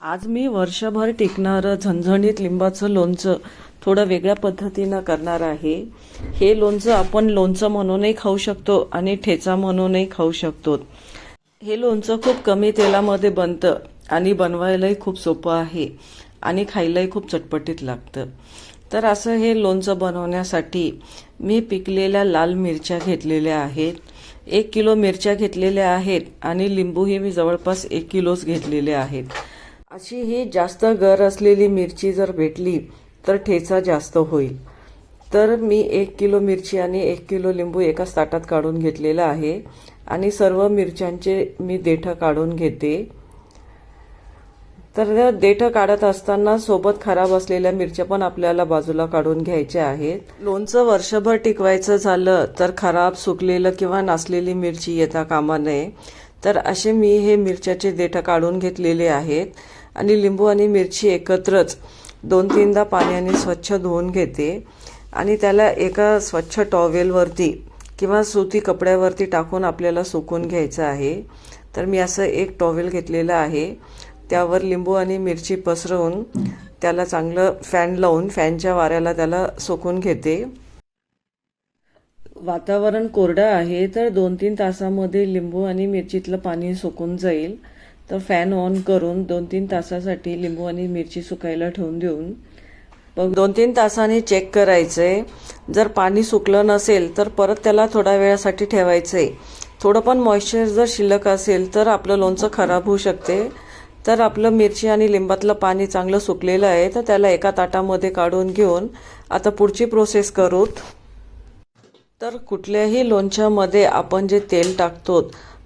आज मी वर्षभर टिकणारं झणझणीत लिंबाचं लोणचं थोडं वेगळ्या पद्धतीनं करणार आहे। हे लोणचं आपण लोणचं म्हणूनही खाऊ शकतो आणि ठेचा म्हणूनही खाऊ शकतो। हे लोणचं खूप कमी तेलामध्ये बनतं आणि बनवायलाही खूप सोपं आहे आणि खायलाही खूप चटपटीत लागतं। तर असं हे लोणचं बनवण्यासाठी मी पिकलेल्या लाल मिरच्या घेतलेल्या आहेत। 1 किलो मिरच्या घेतलेल्या आहेत आणि लिंबूही मी जवळपास 1 किलोच घेतलेले आहेत। अशी ही जास्त गर असलेली मिरची जर भेटली तर ठेचा जास्त होईल। तर मी 1 किलो मिरची आणि 1 किलो लिंबू एकाच ताटात काढून घेतलेला आहे आणि सर्व मिरच्यांचे मी देठं काढून घेते। तर देठं काढत असताना सोबत खराब असलेल्या मिरच्या पण आपल्याला बाजूला काढून घ्यायच्या आहेत। लोणचं वर्षभर टिकवायचं झालं तर खराब, सुकलेलं किंवा नासलेली मिरची येता कामा नये। तर असे मी हे मिरच्याचे देठं काढून घेतलेले आहेत आणि लिंबू आणि मिरची एकत्रच 2-3दा पाण्याने स्वच्छ धुवून घेते आणि त्याला एका स्वच्छ टॉवेलवरती किंवा सुती कपड्यावरती टाकून आपल्याला सुकून घ्यायचं आहे। तर मी असं एक टॉवेल घेतलेलं आहे, त्यावर लिंबू आणि मिरची पसरवून त्याला चांगलं फॅन लावून फॅनच्या वाऱ्याला त्याला सुकून घेते। वातावरण कोरडं आहे तर 2-3 तासामध्ये लिंबू आणि मिरचीतलं पाणी सुकून जाईल। तर फॅन ऑन करून 2-3 तासासाठी लिंबू आणि मिरची सुकायला ठेवून देऊन 2-3 तासांनी चेक करायचंय। जर पाणी सुकलं नसेल तर परत त्याला थोड्या वेळासाठी ठेवायचंय। थोडं पण मॉइश्चर जर शिल्लक असेल तर आपलं लोणचं खराब होऊ शकते। तर आपलं मिरची आणि लिंबातलं पाणी चांगलं सुकलेलं आहे, तर त्याला एका ताटामध्ये काढून घेऊन आता पुढची प्रोसेस करू। तर कुठल्याही लोणच्यामध्ये आपण जे तेल टाकतो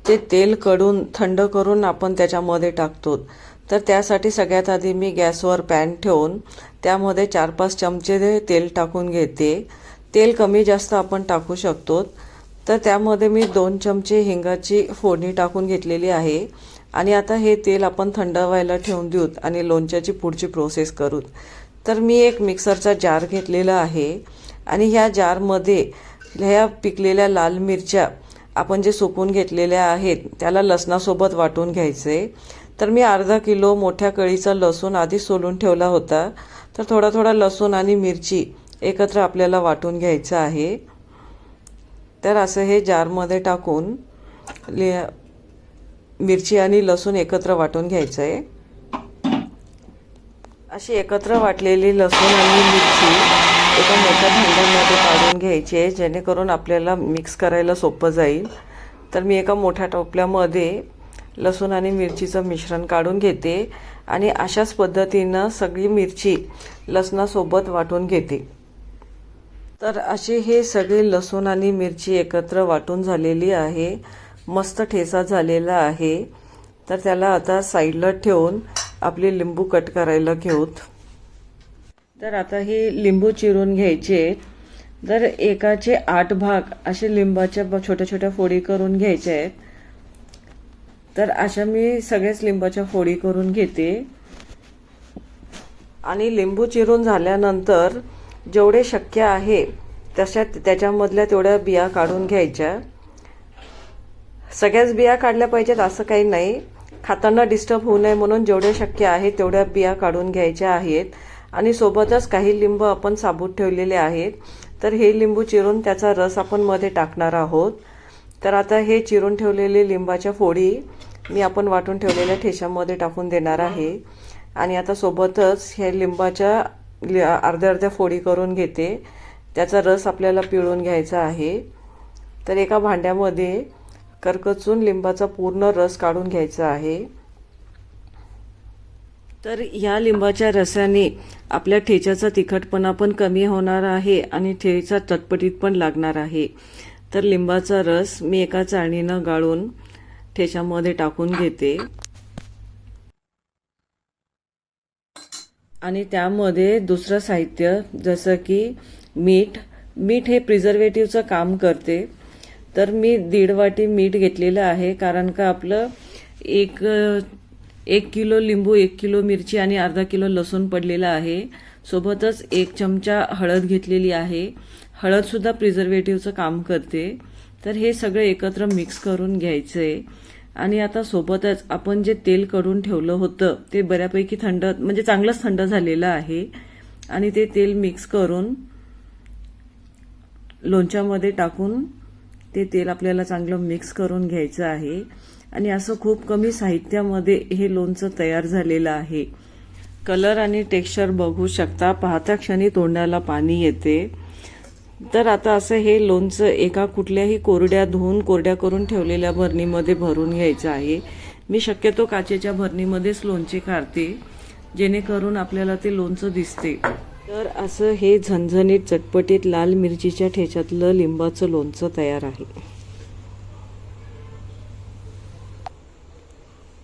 ते तेल कडून थंड करून आपण त्याच्यामध्ये टाकतो। तर त्यासाठी सगळ्यात आधी मी गॅसवर पॅन ठेवून त्यामध्ये 4-5 चमचे तेल टाकून घेते। तेल कमी जास्त आपण टाकू शकतो। तर त्यामध्ये मी 2 चमचे हिंगाची फोडणी टाकून घेतलेली आहे आणि आता हे तेल आपण थंड व्हायला ठेवून देऊत आणि लोणच्याची पुढची प्रोसेस करू। तर मी एक मिक्सरचा जार घेतलेला आहे आणि ह्या जारमध्ये ह्या पिकलेल्या लाल मिरच्या आपण जे सुकून घेतलेल्या आहेत त्याला लसणासोबत वाटून घ्यायचे। तर मी अर्धा किलो मोठ्या कळीचा लसूण आधी सोलून ठेवला होता, तर थोडा थोडा लसूण आणि मिरची एकत्र आपल्याला वाटून घ्यायचं आहे। तर असं हे जारमध्ये टाकून मिरची आणि लसूण एकत्र वाटून घ्यायचं आहे। अशी एकत्र वाटलेली लसूण आणि मिरची एका मोठ्या भांड्यामध्ये काढून घ्यायची आहे, जेणेकरून आपल्याला मिक्स करायला सोपं जाईल। तर मी एका मोठ्या टोपल्यामध्ये लसूण आणि मिरचीचं मिश्रण काढून घेते आणि अशाच पद्धतीनं सगळी मिरची लसणासोबत वाटून घेते। तर अशी हे सगळे लसूण आणि मिरची एकत्र वाटून झालेली आहे, मस्त ठेचा झालेला आहे। तर त्याला आता साईडला ठेवून आपले लिंबू कट करायला घेऊत। तर आता हे लिंबू चिरून घ्यायचे। तर एकाचे 8 भाग असे लिंबाच्या छोट्या छोट्या फोडी करून घ्यायच्या आहेत। तर अशा मी सगळेच लिंबाच्या फोडी करून घेते आणि लिंबू चिरून झाल्यानंतर जेवढे शक्य आहे त्याच्यामधल्या तेवढ्या बिया काढून घ्यायच्या। सगळ्याच बिया काढल्या पाहिजेत असं काही नाही, खाताना डिस्टर्ब होऊ नये म्हणून जेवढे शक्य आहे तेवढ्या बिया काढून घ्यायच्या आहेत। आणि सोबतच काही लिंबू आपण साबूत ठेवलेले आहेत। तर हे लिंबू चिरून त्याचा रस आपण मध्ये टाकणार आहोत। तर आता हे चिरून ठेवलेले लिंबाच्या फोडी मी आपण वाटून ठेवलेल्या ठेच्यामध्ये टाकून देणार आहे आणि आता सोबतच हे लिंबाच्या अर्ध्या फोडी करून घेते, त्याचा रस आपल्याला पिळून घ्यायचा आहे। तर एका भांड्यामध्ये करकचून लिंबाचा पूर्ण रस काढून घ्यायचा आहे। तर ह्या लिंबाच्या रसाने आपल्या ठेच्याचा तिखटपणा पण कमी होणार आहे आणि ठेचा चटपटीत पण लागणार आहे। तर लिंबाचा रस मी एका चाळणीनं गाळून ठेच्यामध्ये टाकून घेते आणि त्यामध्ये दुसरं साहित्य जसं की मीठ हे प्रिझर्वेटिव्हचं काम करते। तर मी 1.5 वाटी मीठ घेतलेलं आहे, कारण का आपलं 1 किलो लिंबू, 1 किलो मिरची आणि अर्धा किलो लसूण पडलेला आहे। सोबतच 1 चमचा हळद घेतलेली आहे। हळद सुद्धा प्रिझर्वेटिव्हचं काम करते। तर हे सगळं एकत्र मिक्स करून घ्यायचंय आणि आता सोबतच आपण जे तेल कढून ठेवलं होतं ते बऱ्यापैकी थंड म्हणजे चांगलंच थंड झालेलं आहे आणि ते तेल मिक्स करून लोणच्यामध्ये टाकून ते तेल आपल्याला चांगलं मिक्स करून घ्यायचं आहे आणि असं खूप कमी साहित्यामध्ये हे लोणचं तयार झालेलं आहे. कलर आणि टेक्स्चर बघू शकता, पाहता क्षणी तोंडाला पाणी येते. तर आता असं हे लोणचं एका कुठल्याही धुवून कोरड्या करून ठेवलेल्या भरणीमध्ये भरून घ्यायचं आहे. मी शक्यतो काचेच्या भरणीमध्येच लोणचे काढते जेणेकरून आपल्याला ते लोणचं दिसते. तर असं हे झणझणीत चटपटीत लाल मिरचीच्या ठेच्यातलं लिंबाचं लोणचं तयार आहे.